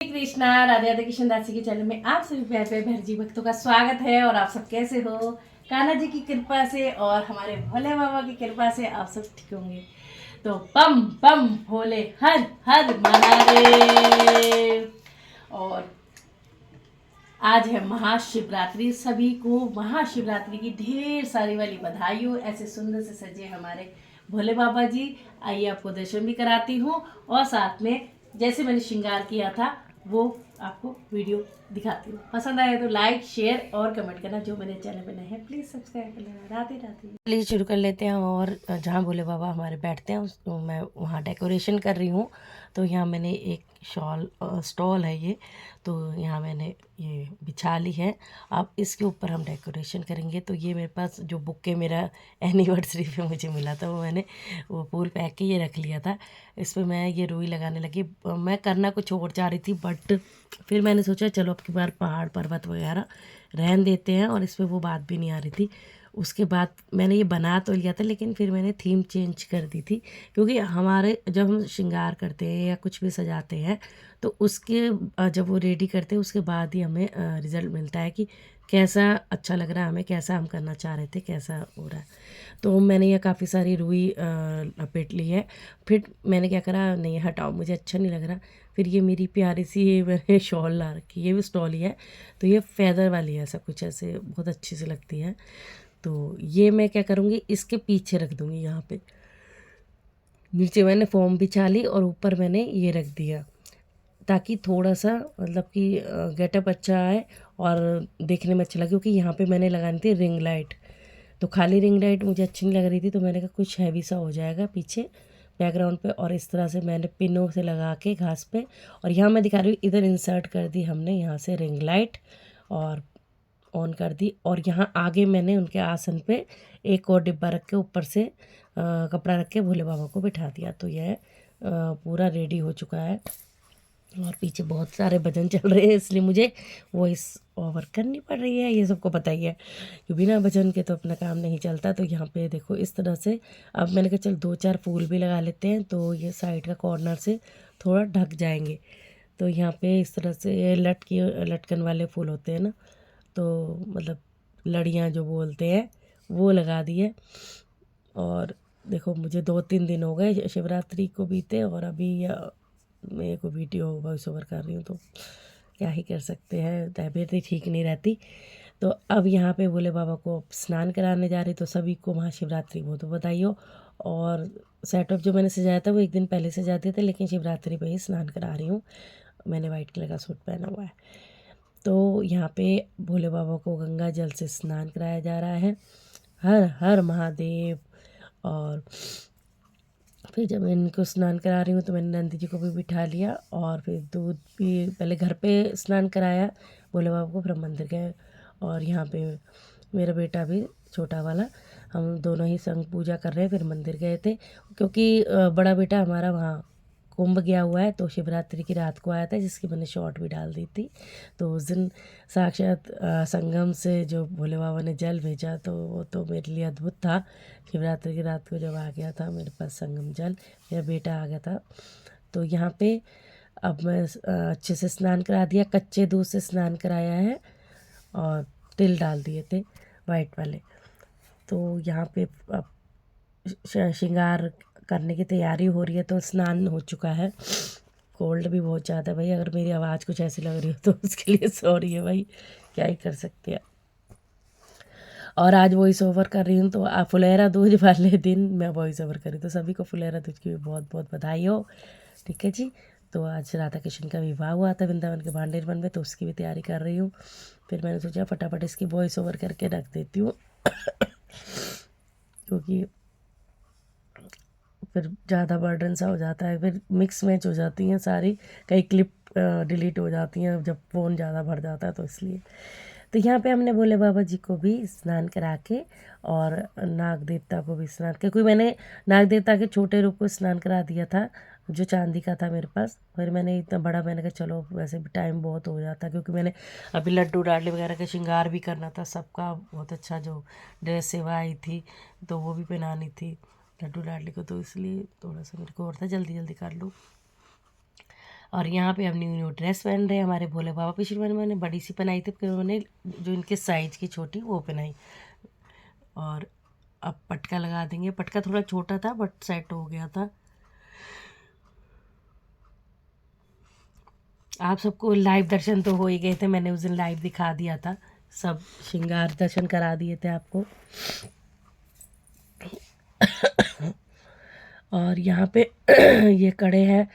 कृष्णा। राधे राधे कृष्ण दासी के चैनल में आप सभी प्यारे प्यारे भैरजी भक्तों का स्वागत है। और आप सब कैसे हो? कान्हा जी की कृपा से और हमारे भोले बाबा की कृपा से आप सब ठीक होंगे। तो बम बम भोले हर हर महादेव। और आज है महाशिवरात्रि। सभी को महाशिवरात्रि की ढेर सारी वाली बधाई हो। ऐसे सुंदर से सजे हमारे भोले बाबा जी। आइए आपको दर्शन भी कराती हूँ और साथ में जैसे मैंने श्रृंगार किया था वो आपको वीडियो दिखाती हूँ। पसंद आए तो लाइक शेयर और कमेंट करना। जो मेरे चैनल पे नए हैं प्लीज़ सब्सक्राइब कर लेना। राधे राधे। प्लीज़ शुरू कर लेते हैं। और जहाँ भोले बाबा हमारे बैठते हैं तो मैं वहाँ डेकोरेशन कर रही हूँ। तो यहाँ मैंने एक स्टॉल है ये, तो यहाँ मैंने ये बिछा ली है। अब इसके ऊपर हम डेकोरेशन करेंगे। तो ये मेरे पास जो बुके मेरा एनिवर्सरी पे मुझे मिला था वो मैंने वो फूल पैक के ये रख लिया था। इस पर मैं ये रुई लगाने लगी। मैं करना कुछ और चाह रही थी बट फिर मैंने सोचा चलो अब की बार पहाड़ पर्वत वगैरह रहन देते हैं, और इस पर वो बात भी नहीं आ रही थी। उसके बाद मैंने ये बना तो लिया था लेकिन फिर मैंने थीम चेंज कर दी थी, क्योंकि हमारे जब हम श्रृंगार करते हैं या कुछ भी सजाते हैं तो उसके जब वो रेडी करते हैं उसके बाद ही हमें रिज़ल्ट मिलता है कि कैसा अच्छा लग रहा है हमें, कैसा हम करना चाह रहे थे, कैसा हो रहा है। तो मैंने ये काफ़ी सारी रुई लपेट ली है। फिर मैंने क्या करा, नहीं हटाओ मुझे अच्छा नहीं लग रहा। फिर ये मेरी प्यारी सी ये मैंने शॉल ला रखी है, ये भी स्टॉल ही है। तो ये फैदर वाली है, सब कुछ ऐसे बहुत अच्छी सी लगती है। तो ये मैं क्या करूँगी, इसके पीछे रख दूँगी। यहाँ पे नीचे मैंने फोम बिछा ली और ऊपर मैंने ये रख दिया, ताकि थोड़ा सा मतलब कि गेटअप अच्छा आए और देखने में अच्छा लगे। क्योंकि यहाँ पे मैंने लगानी थी रिंग लाइट, तो खाली रिंग लाइट मुझे अच्छी नहीं लग रही थी। तो मैंने कहा कुछ हैवी सा हो जाएगा पीछे बैकग्राउंड पे, और इस तरह से मैंने पिनों से लगा के घास पे, और यहाँ मैं दिखा रही हूँ इधर इंसर्ट कर दी हमने यहाँ से रिंग लाइट और ऑन कर दी। और यहाँ आगे मैंने उनके आसन पे एक और डिब्बा रख के ऊपर से कपड़ा रख के भोले बाबा को बिठा दिया। तो यह पूरा रेडी हो चुका है। और पीछे बहुत सारे भजन चल रहे हैं इसलिए मुझे वॉइस ओवर करनी पड़ रही है, ये सबको पता ही है कि बिना भजन के तो अपना काम नहीं चलता। तो यहाँ पे देखो इस तरह से अब मैंने कहा चल 2-4 फूल भी लगा लेते हैं, तो ये साइड का कॉर्नर से थोड़ा ढक जाएंगे। तो यहाँ पे इस तरह से ये लटकन वाले फूल होते हैं ना, तो मतलब लड़ियाँ जो बोलते हैं वो लगा दिए। और देखो मुझे 2-3 दिन हो गए शिवरात्रि को बीते, और अभी मैं को वीडियो वॉइस ओवर कर रही हूँ, तो क्या ही कर सकते हैं, तबीयत ही ठीक नहीं रहती। तो अब यहाँ पे भोले बाबा को स्नान कराने जा रही, तो सभी को महाशिवरात्रि बहुत बधाई हो। और सेटअप जो मैंने सजाया था वो एक दिन पहले सजा दिए थे, लेकिन शिवरात्रि पे ही स्नान करा रही हूँ। मैंने वाइट कलर का सूट पहना हुआ है। तो यहाँ पे भोले बाबा को गंगा जल से स्नान कराया जा रहा है। हर हर महादेव। और फिर जब मैं इनको स्नान करा रही हूँ तो मैंने नंदी जी को भी बिठा लिया, और फिर दूध भी पहले घर पे स्नान कराया भोले बाबा को, फिर मंदिर गए। और यहाँ पे मेरा बेटा भी छोटा वाला, हम दोनों ही संग पूजा कर रहे हैं। फिर मंदिर गए थे क्योंकि बड़ा बेटा हमारा वहाँ कुंभ गया हुआ है, तो शिवरात्रि की रात को आया था, जिसकी मैंने शॉर्ट भी डाल दी थी। तो उस दिन साक्षात संगम से जो भोले बाबा ने जल भेजा तो वो तो मेरे लिए अद्भुत था। शिवरात्रि की रात को जब आ गया था मेरे पास संगम जल, मेरा बेटा आ गया था। तो यहाँ पे अब मैं अच्छे से स्नान करा दिया, कच्चे दूध से स्नान कराया है और तिल डाल दिए थे वाइट वाले। तो यहाँ पे अब श्रृंगार करने की तैयारी हो रही है। तो स्नान हो चुका है। कोल्ड भी बहुत ज़्यादा है भाई, अगर मेरी आवाज़ कुछ ऐसी लग रही हो तो उसके लिए सॉरी है भाई, क्या ही कर सकते हैं। और आज वॉइस ओवर कर रही हूँ तो फुलेरा दूज वाले दिन मैं वॉइस ओवर कर रही हूँ, तो सभी को फुलेरा दूज की भी बहुत बहुत बधाई हो। ठीक है जी। तो आज राधा कृष्ण का विवाह हुआ था वृंदावन के भांडेर वन में, तो उसकी भी तैयारी कर रही हूँ। फिर मैंने सोचा फटाफट इसकी वॉइस ओवर करके रख देती हूँ क्योंकि फिर ज़्यादा बर्डन सा हो जाता है, फिर मिक्स मैच हो जाती हैं सारी, कई क्लिप डिलीट हो जाती हैं जब फ़ोन ज़्यादा भर जाता है, तो इसलिए। तो यहाँ पे हमने भोले बाबा जी को भी स्नान करा के, और नाग देवता को भी स्नान, क्योंकि मैंने नाग देवता के छोटे रूप को स्नान करा दिया था जो चांदी का था मेरे पास। फिर मैंने इतना बड़ा, मैंने कहा चलो वैसे भी टाइम बहुत हो जाता, क्योंकि मैंने अभी लड्डू डाडली वगैरह का श्रृंगार भी करना था, सबका बहुत अच्छा जो ड्रेस सेवा आई थी तो वो भी पहनानी थी लड्डू लाडली को, तो इसलिए थोड़ा सा मेरे को और था जल्दी जल्दी कर लूँ। और यहाँ पे हम न्यू न्यू ड्रेस पहन रहे हैं हमारे भोले बाबा। पिछली बार मैंने बड़ी सी पहनाई थी, फिर उन्होंने जो इनके साइज की छोटी वो पहनाई। और अब पटका लगा देंगे। पटका थोड़ा छोटा था बट सेट हो गया था। आप सबको लाइव दर्शन तो हो ही गए थे, मैंने उस दिन लाइव दिखा दिया था, सब श्रृंगार दर्शन करा दिए थे आपको। और यहाँ पे ये कड़े हैं।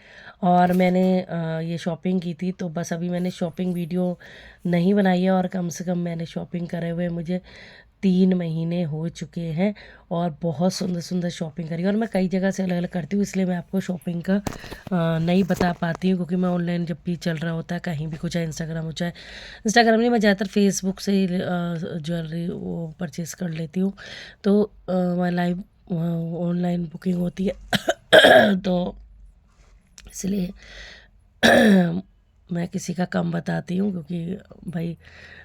और मैंने ये शॉपिंग की थी, तो बस अभी मैंने शॉपिंग वीडियो नहीं बनाई है। और कम से कम मैंने शॉपिंग करे हुए मुझे 3 महीने हो चुके हैं और बहुत सुंदर सुंदर शॉपिंग करी। और मैं कई जगह से अलग अलग करती हूँ, इसलिए मैं आपको शॉपिंग का नहीं बता पाती हूँ, क्योंकि मैं ऑनलाइन जब भी चल रहा होता है कहीं भी कुछ है, इंस्टाग्राम हो चाहे इंस्टाग्राम नहीं, मैं ज़्यादातर फेसबुक से ही ज्वेलरी वो परचेज़ कर लेती हूँ। तो मैं लाइव ऑनलाइन बुकिंग होती है तो इसलिए मैं किसी का कम बताती हूँ, क्योंकि भाई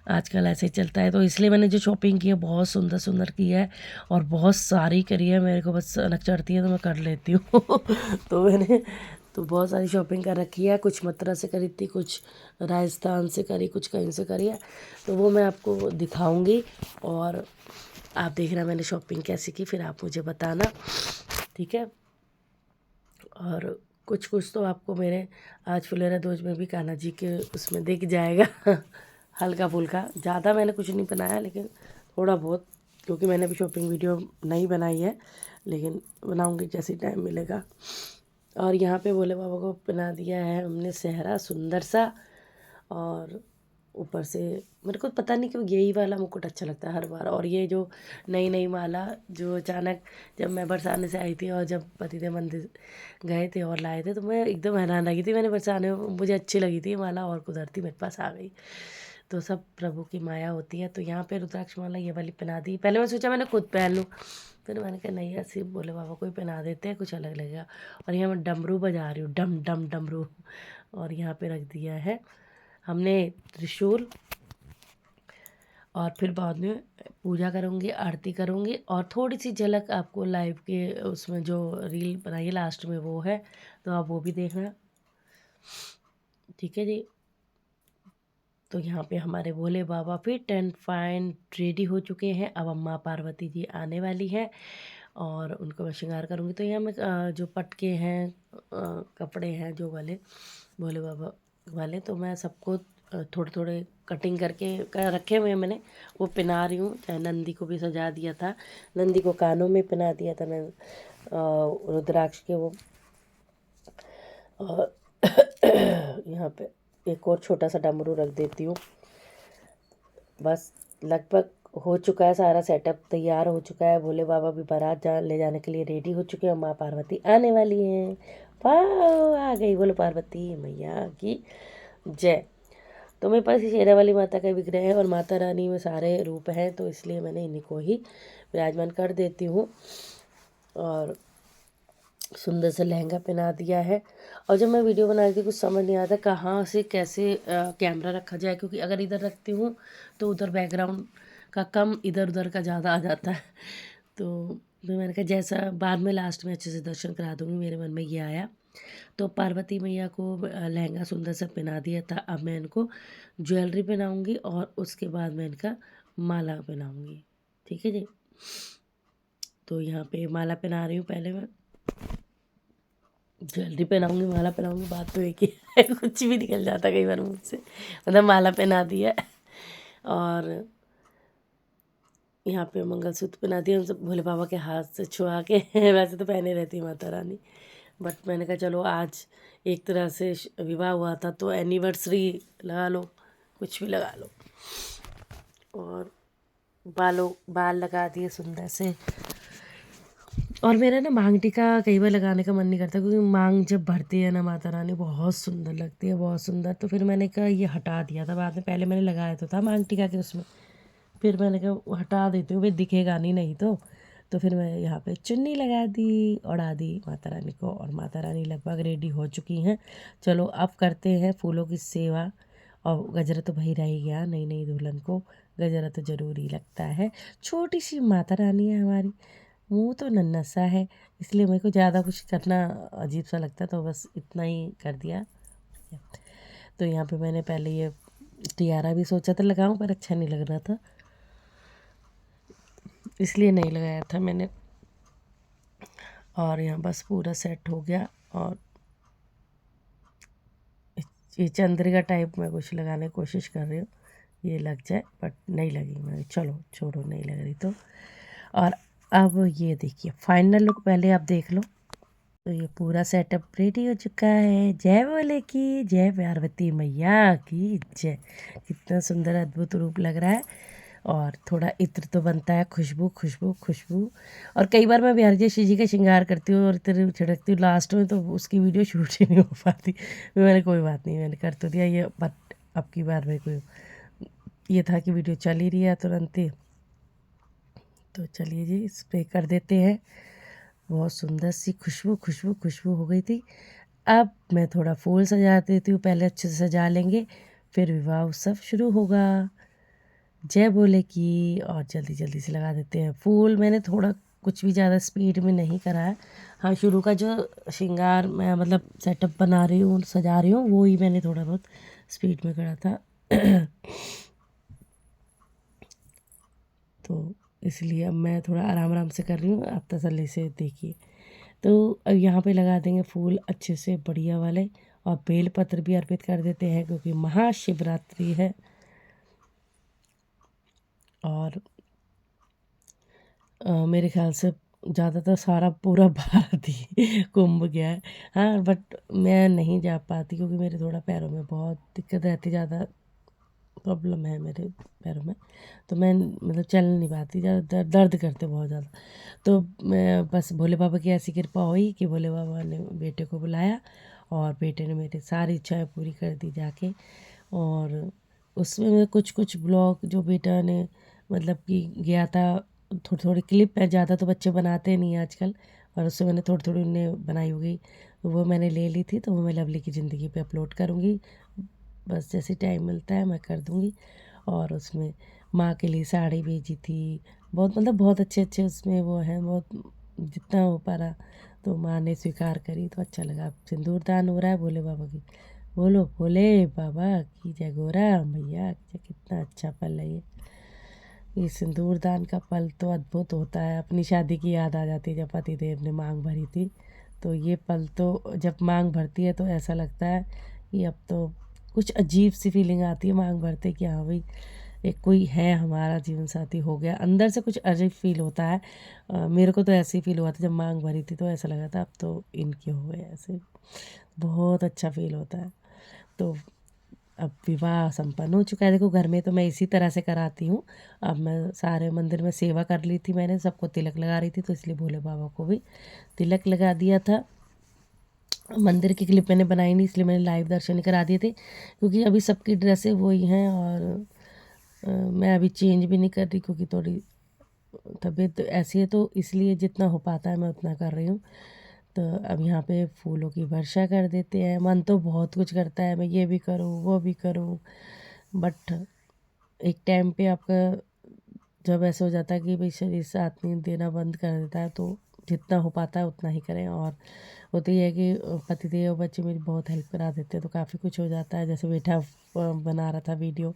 आजकल ऐसे ही चलता है। तो इसलिए मैंने जो शॉपिंग की है बहुत सुंदर सुंदर की है और बहुत सारी करी है। मेरे को बस अनक चढ़ती है तो मैं कर लेती हूँ तो मैंने तो बहुत सारी शॉपिंग कर रखी है। कुछ मथुरा से करी थी, कुछ राजस्थान से करी, कुछ कहीं से करी है, तो वो मैं आपको दिखाऊंगी। और आप देखना मैंने शॉपिंग कैसी की, फिर आप मुझे बताना, ठीक है। और कुछ कुछ तो आपको मेरे आज फुलेरा दोज में भी कान्हा जी के उसमें दिख जाएगा हल्का फुल्का। ज़्यादा मैंने कुछ नहीं बनाया, लेकिन थोड़ा बहुत, क्योंकि मैंने अभी शॉपिंग वीडियो नहीं बनाई है, लेकिन बनाऊंगी जैसे टाइम मिलेगा। और यहाँ पे भोले बाबा को बना दिया है हमने सेहरा सुंदर सा। और ऊपर से मेरे को पता नहीं क्यों यही वाला मुकुट अच्छा लगता है हर बार। और ये जो नई नई माला जो अचानक जब मैं बरसाने से आई थी और जब पतिदेव मंदिर गए थे और लाए थे, तो मैं एकदम हैरान लगी थी। मैंने बरसाने में मुझे अच्छी लगी थी माला और कुदरती मेरे पास आ गई। तो सब प्रभु की माया होती है। तो यहाँ पे रुद्राक्ष माला ये वाली पहना दी। पहले मैं सोचा मैंने खुद पहन लूँ, फिर मैंने कहा नहीं, ऐसे भोले बाबा को ही पहना देते हैं, कुछ अलग लगेगा। और यहाँ मैं डमरू बजा रही हूँ, डम डम डमरू। और यहाँ पे रख दिया है हमने त्रिशूल। और फिर बाद में पूजा करूँगी, आरती करूँगी। और थोड़ी सी झलक आपको लाइव के उसमें जो रील बनाई है लास्ट में वो है, तो आप वो भी देखना, ठीक है जी। तो यहाँ पे हमारे भोले बाबा फिट एंड फाइन रेडी हो चुके हैं। अब अम्मा पार्वती जी आने वाली है और उनको मैं श्रृंगार करूँगी। तो यहाँ मैं जो पटके हैं, कपड़े हैं जो वाले भोले बाबा वाले, तो मैं सबको थोड़े थोड़े कटिंग करके रखे हुए हैं मैंने, वो पहना रही हूँ। चाहे नंदी को भी सजा दिया था, नंदी को कानों में पहना दिया था मैं रुद्राक्ष के वो। और यहाँ पे एक और छोटा सा डमरू रख देती हूँ। बस लगभग हो चुका है, सारा सेटअप तैयार हो चुका है। भोले बाबा भी बारात ले जाने के लिए रेडी हो चुके हैं। माँ पार्वती आने वाली हैं। वाह, आ गई बोलो पार्वती मैया की जय। तो मेरे पास शेरा वाली माता का विग्रह है और माता रानी में सारे रूप हैं, तो इसलिए मैंने इन्हीं को ही विराजमान कर देती हूँ। और सुंदर से लहंगा पहना दिया है। और जब मैं वीडियो बना रही थी कुछ समझ नहीं आता कहाँ से कैसे कैमरा रखा जाए, क्योंकि अगर इधर रखती हूँ तो उधर बैकग्राउंड का कम, इधर उधर का ज़्यादा आ जाता है। तो फिर मैंने कहा जैसा बाद में लास्ट में अच्छे से दर्शन करा दूँगी, मेरे मन में ये आया। तो पार्वती मैया को लहंगा सुंदर से पहना दिया था। अब मैं इनको ज्वेलरी पहनाऊँगी और उसके बाद मैं इनका माला पहनाऊँगी, ठीक है जी। तो यहाँ पे माला पहना रही हूँ, पहले मैं ज्वेलरी पहनाऊँगी, माला पहनाऊँगी, बात तो एक ही है कुछ भी निकल जाता कई बार मुझसे। मतलब माला पहना दिया और यहाँ पे मंगलसूत्र पहना दिया, हम सब भोले बाबा के हाथ से छुआ के वैसे तो पहने रहती है माता रानी, बट मैंने कहा चलो आज एक तरह से विवाह हुआ था तो एनिवर्सरी लगा लो, कुछ भी लगा लो। और बाल लगा दिए सुंदर से। और मेरा ना मांग टीका कई बार लगाने का मन नहीं करता, क्योंकि मांग जब भरती है ना माता रानी बहुत सुंदर लगती है, बहुत सुंदर। तो फिर मैंने कहा ये हटा दिया था बाद में, पहले मैंने लगाया तो था मांग टीका के उसमें, फिर मैंने कहा हटा देती हूँ, फिर दिखेगा नहीं तो फिर मैं यहाँ पे चुन्नी लगा दी, उड़ा दी माता रानी को। और माता रानी लगभग रेडी हो चुकी हैं। चलो अब करते हैं फूलों की सेवा। और गजरा तो भाई रह ही गया, नई नई दुल्हन को गजरा तो ज़रूरी लगता है। छोटी सी माता रानी है हमारी, मुँह तो नन्हा सा है, इसलिए मेरे को ज़्यादा कुछ करना अजीब सा लगता, तो बस इतना ही कर दिया। गया। तो यहाँ पे मैंने पहले ये टियारा भी सोचा था लगाऊं, पर अच्छा नहीं लग रहा था, इसलिए नहीं लगाया था मैंने। और यहाँ बस पूरा सेट हो गया। और ये चंद्रिका टाइप में कुछ लगाने की कोशिश कर रही हूँ, ये लग जाए, बट नहीं लगी। मैं चलो छोड़ो, नहीं लग रही तो। और अब ये देखिए फाइनल लुक पहले आप देख लो। तो ये पूरा सेटअप रेडी हो चुका है। जय बोले की जय, पार्वती मैया की जय। कितना सुंदर अद्भुत रूप लग रहा है। और थोड़ा इत्र तो बनता है, खुशबू खुशबू खुशबू। और कई बार मैं बिहारी जी का श्रृंगार करती हूँ और इत्र छिड़कती हूँ लास्ट में, तो उसकी वीडियो शूट ही नहीं हो पाती। मैंने कोई बात नहीं, मैंने कर तो दिया ये, बट अब की बार मेरे को ये था कि वीडियो चल ही रही है तुरंत ही, तो चलिए जी स्प्रे कर देते हैं। बहुत सुंदर सी खुशबू खुशबू खुशबू हो गई थी। अब मैं थोड़ा फूल सजा देती हूँ, पहले अच्छे से सजा लेंगे, फिर विवाह उत्सव शुरू होगा। जय बोले की। और जल्दी जल्दी से लगा देते हैं फूल। मैंने थोड़ा कुछ भी ज़्यादा स्पीड में नहीं करा है। हाँ, शुरू का जो श्रृंगार मैं मतलब सेटअप बना रही हूँ, सजा रही हूँ, वो ही मैंने थोड़ा बहुत स्पीड में करा था। तो इसलिए अब मैं थोड़ा आराम आराम से कर रही हूँ, आप तसल्ली से देखिए। तो अब यहाँ पे लगा देंगे फूल अच्छे से बढ़िया वाले, और बेलपत्र भी अर्पित कर देते हैं क्योंकि महाशिवरात्रि है। और मेरे ख्याल से ज़्यादातर सारा पूरा भारत ही कुंभ गया है। हाँ, बट मैं नहीं जा पाती क्योंकि मेरे थोड़ा पैरों में बहुत दिक्कत रहती, ज़्यादा प्रॉब्लम है मेरे पैरों में, तो मैं मतलब चल नहीं पाती, ज़्यादा दर्द करते बहुत ज़्यादा। तो मैं बस भोले बाबा की ऐसी कृपा हुई कि भोले बाबा ने बेटे को बुलाया, और बेटे ने मेरी सारी इच्छाएं पूरी कर दी जाके। और उसमें मैं कुछ कुछ ब्लॉग जो बेटा ने मतलब कि गया था, थोड़ी थोड़ी क्लिप है, ज़्यादा तो बच्चे बनाते नहीं हैं आजकल, और उससे मैंने थोड़ी थोड़ी उन्हें बनाई होगी, तो वो मैंने ले ली थी, तो वो मैं लवली की ज़िंदगी पे अपलोड करूँगी। बस जैसे टाइम मिलता है मैं कर दूँगी। और उसमें माँ के लिए साड़ी भेजी थी, बहुत मतलब बहुत अच्छे अच्छे उसमें वो हैं, बहुत जितना हो पा रहा। तो माँ ने स्वीकार करी तो अच्छा लगा। अब सिंदूर दान हो रहा है भोले बाबा की, बोलो भोले बाबा की जय, गोरा मैया की जय। कितना अच्छा पल है ये सिंदूर दान का पल तो अद्भुत होता है। अपनी शादी की याद आ जाती है जब पति देव ने मांग भरी थी, तो ये पल तो जब मांग भरती है तो ऐसा लगता है कि अब तो कुछ अजीब सी फीलिंग आती है मांग भरते कि हाँ भाई एक कोई है हमारा जीवन साथी हो गया, अंदर से कुछ अजीब फील होता है। मेरे को तो ऐसे ही फील हुआ था जब मांग भरी थी, तो ऐसा लगा था अब तो इनके हो गए ऐसे, बहुत अच्छा फील होता है। तो अब विवाह संपन्न हो चुका है। देखो घर में तो मैं इसी तरह से कराती हूँ। अब मैं सारे मंदिर में सेवा कर ली थी, मैंने सबको तिलक लगा रही थी, तो इसलिए भोले बाबा को भी तिलक लगा दिया था। मंदिर की क्लिप मैंने बनाई नहीं, इसलिए मैंने लाइव दर्शन ही करा दिए थे, क्योंकि अभी सबकी ड्रेसें वही हैं। और मैं अभी चेंज भी नहीं कर रही क्योंकि थोड़ी तबीयत ऐसी है, तो इसलिए जितना हो पाता है मैं उतना कर रही हूँ। तो अब यहाँ पे फूलों की वर्षा कर देते हैं। मन तो बहुत कुछ करता है, मैं ये भी करूँ वो भी करूँ, बट एक टाइम पे आपका जब ऐसा हो जाता है कि भाई शरीर साथ नहीं देना बंद कर देता है, तो जितना हो पाता है उतना ही करें। और होता ही है कि पतिदेव बच्चे मेरी बहुत हेल्प करा देते हैं, तो काफ़ी कुछ हो जाता है। जैसे बेटा बना रहा था वीडियो,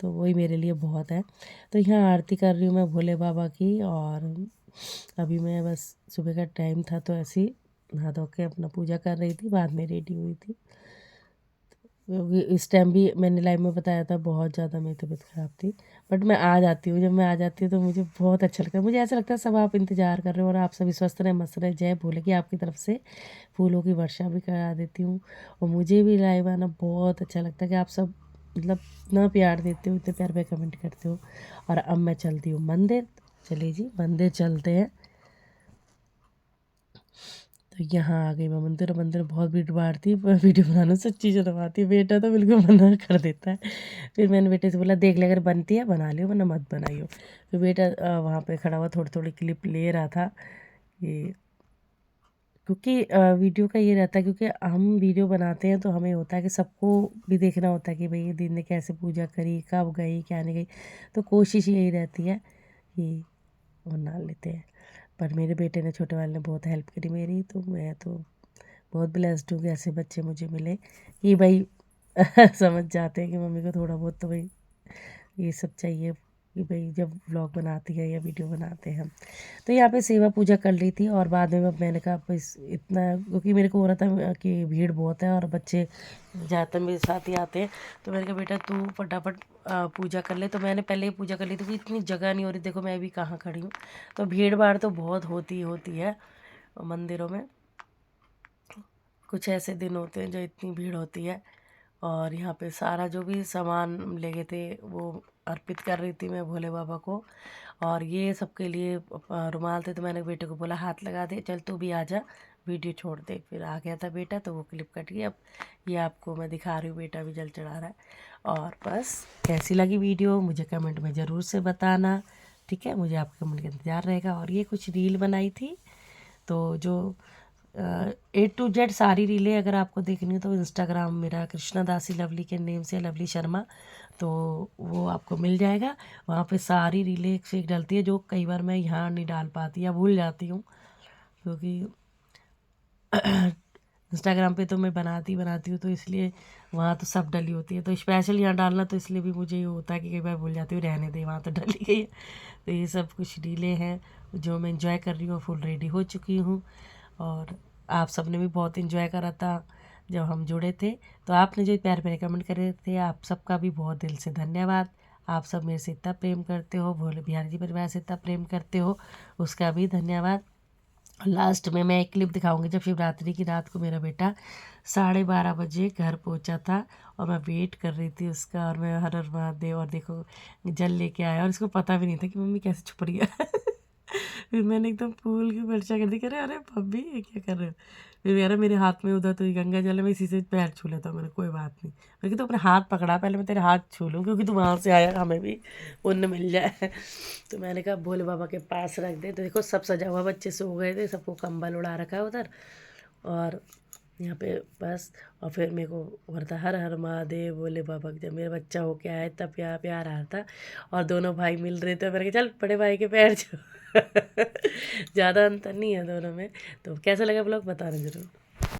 तो वही मेरे लिए बहुत है। तो यहाँ आरती कर रही हूँ मैं भोले बाबा की। और अभी मैं बस सुबह का टाइम था तो ऐसे ही नहा धो के अपना पूजा कर रही थी, बाद में रेडी हुई थी। क्योंकि इस टाइम भी मैंने लाइव में बताया था बहुत ज़्यादा मेरी तबीयत ख़राब थी, बट मैं आ जाती हूँ। जब मैं आ जाती हूँ तो मुझे बहुत अच्छा लगता है, मुझे ऐसा लगता है सब आप इंतज़ार कर रहे हो और आप सभी स्वस्थ रहें मस्त रहें। जय भोले की आपकी तरफ से फूलों की वर्षा भी करा देती हूँ। और मुझे भी लाइव आना बहुत अच्छा लगता है कि आप सब मतलब इतना प्यार देते हो, इतने प्यार पे कमेंट करते हो। और अब मैं चलती हूँ मंदिर। चलिए जी मंदिर चलते हैं। तो यहाँ आ गई मैं मंदिर। मंदिर बहुत भीड़ भाड़ थी, पर वीडियो बनाना सच्ची शर्म आती है। बेटा तो बिल्कुल मना कर देता है। फिर मैंने बेटे से बोला देख ले अगर बनती है बना लियो वरना मत बनाइयो। फिर बेटा वहाँ पे खड़ा हुआ थोड़ी थोड़ी क्लिप ले रहा था ये, क्योंकि वीडियो का ये रहता है, क्योंकि हम वीडियो बनाते हैं तो हमें होता है कि सबको भी देखना होता है कि भाई ये दिन ने कैसे पूजा करी, कब गई क्या नहीं गई। तो कोशिश यही रहती है कि बना लेते हैं। पर मेरे बेटे ने छोटे वाले ने बहुत हेल्प करी मेरी, तो मैं तो बहुत ब्लेस्ड हूँ कि ऐसे बच्चे मुझे मिले कि भाई समझ जाते हैं कि मम्मी को थोड़ा बहुत तो भाई ये सब चाहिए कि भाई जब व्लॉग बनाती है या वीडियो बनाते हैं। तो यहाँ पे सेवा पूजा कर ली थी और बाद में मैंने कहा बस इतना, क्योंकि मेरे को हो रहा था कि भीड़ बहुत है और बच्चे ज़्यादातर मेरे साथ ही आते हैं। तो मैंने कहा बेटा तू फटाफट पूजा कर ले। तो मैंने पहले ही पूजा कर ली थी, इतनी जगह नहीं हो रही, देखो मैं भी कहाँ खड़ी हूँ। तो भीड़ भाड़ तो बहुत होती है मंदिरों में। कुछ ऐसे दिन होते हैं जो इतनी भीड़ होती है। और यहाँ पे सारा जो भी सामान ले गए थे वो अर्पित कर रही थी मैं भोले बाबा को। और ये सबके लिए रुमाल थे, तो मैंने बेटे को बोला हाथ लगा दे, चल तू भी आ जा, वीडियो छोड़ दे। फिर आ गया था बेटा, तो वो क्लिप कट गई। अब ये आपको मैं दिखा रही हूँ, बेटा भी जल चढ़ा रहा है। और बस कैसी लगी वीडियो मुझे कमेंट में ज़रूर से बताना, ठीक है। मुझे आपके कमेंट का इंतज़ार रहेगा। और ये कुछ रील बनाई थी, तो जो A to Z सारी रीलें अगर आपको देखनी हो तो इंस्टाग्राम मेरा कृष्णा दासी लवली के नेम से, लवली शर्मा, तो वो आपको मिल जाएगा। वहाँ पे सारी रीलें एक से एक डलती है, जो कई बार मैं यहाँ नहीं डाल पाती या भूल जाती हूँ, क्योंकि इंस्टाग्राम पे तो मैं बनाती हूँ, तो इसलिए वहाँ तो सब डली होती है। तो स्पेशल यहाँ डालना, तो इसलिए भी मुझे ये होता है कि कई बार भूल जाती हूँ, रहने दे वहाँ तो डली गई है। तो ये सब कुछ रीलें हैं जो मैं इंजॉय कर रही हूँ, फुल रेडी हो चुकी हूँ। और आप सब ने भी बहुत इन्जॉय करा था जब हम जुड़े थे। तो आपने जो प्यार प्यारे कमेंट करे थे, आप सबका भी बहुत दिल से धन्यवाद। आप सब मेरे से इतना प्रेम करते हो, भोले बिहारी जी परिवार से इतना प्रेम करते हो, उसका भी धन्यवाद। लास्ट में मैं एक क्लिप दिखाऊंगी जब शिवरात्रि की रात को मेरा बेटा 12:30 बजे घर पहुंचा था और मैं वेट कर रही थी उसका, और मैं हर हर महादेव, और देखो जल लेके आया और इसको पता भी नहीं था कि मम्मी कैसे छुप रही है। फिर मैंने एकदम फूल की वर्षा कर दी, कह रहे अरे भाभी ये क्या कर रहे हो। फिर यार मेरे हाथ में उधर तो ये गंगा जल है, मैं इसी से पैर छू लेता हूँ। मैंने कोई बात नहीं, मैंने तो अपने हाथ पकड़ा, पहले मैं तेरे हाथ छू लूँ क्योंकि तू वहाँ से आया, हमें भी पुण्य मिल जाए। तो मैंने कहा भोले बाबा के पास रख दे। तो देखो सब सजा हुआ, बच्चे सो गए थे, सबको कंबल उड़ा रखा है उधर। और यहाँ पे बस, और फिर मेरे को वर्ता हर हर महादेव भोले बाबा। जब मेरा बच्चा होके आया तब प्यार प्यार आ रहा था, और दोनों भाई मिल रहे थे। मैंने कहा चल बड़े भाई के पैर छू। ज़्यादा अंतर नहीं है दोनों में। तो कैसा लगा ब्लॉग बताना जरूर।